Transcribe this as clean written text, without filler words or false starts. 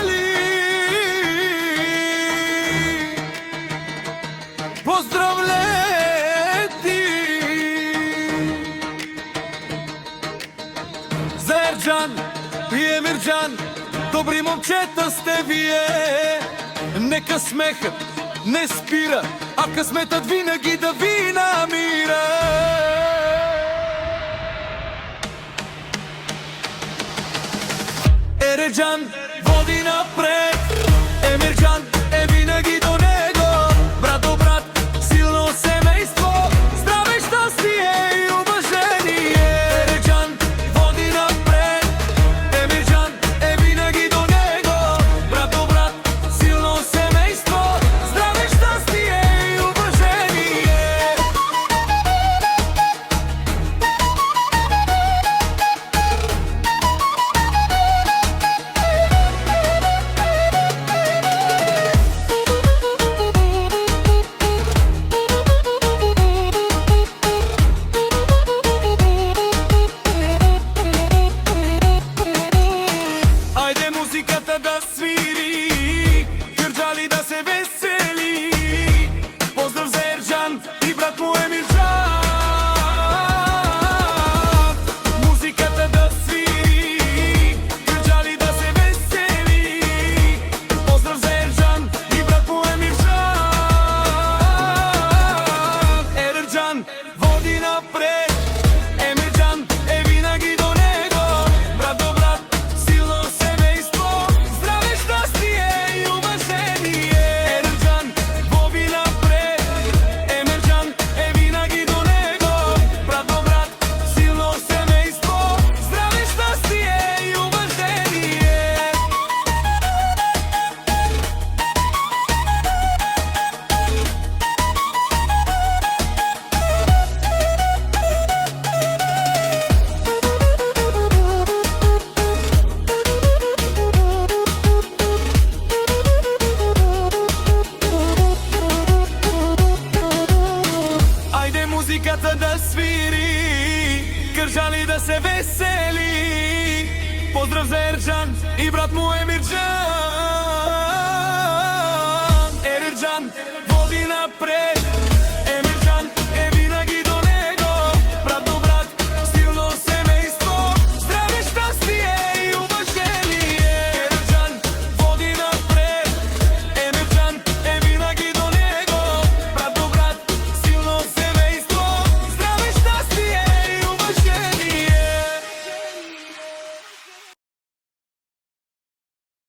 veseli. Pozdrav leti за Ерджан и Емирджан, добри момчета сте вие. Нека смехът не спира, а късметът винаги да ви намира. Ерджан води напред, Емирджан е винаги до него. Брат до брат, силно семейство, здраве, щастие и уважение. Ерджан води напред, Емирджан е винаги до него. Брат до брат, силно семейство, здраве, щастие и уважение. Айде музиката да свири, Кърджали да се весели. Поздрав за Ерджан и брат му Емирджан. Музиката да свири, Кърджали да се весели. Поздрав за Ерджан и брат му Емирджан. Ерджан води напред, Емирджан е винаги до него. Брат до брат, силно семейство, здраве, щастие и уважение. Ерджан води напред, Емирджан е винаги до него. Брат до брат, силно семейство, здраве, щастие и уважение. Айде музиката да свири, Кърджали да се весели. Поздрав за Ерджан и брат му Емирджан.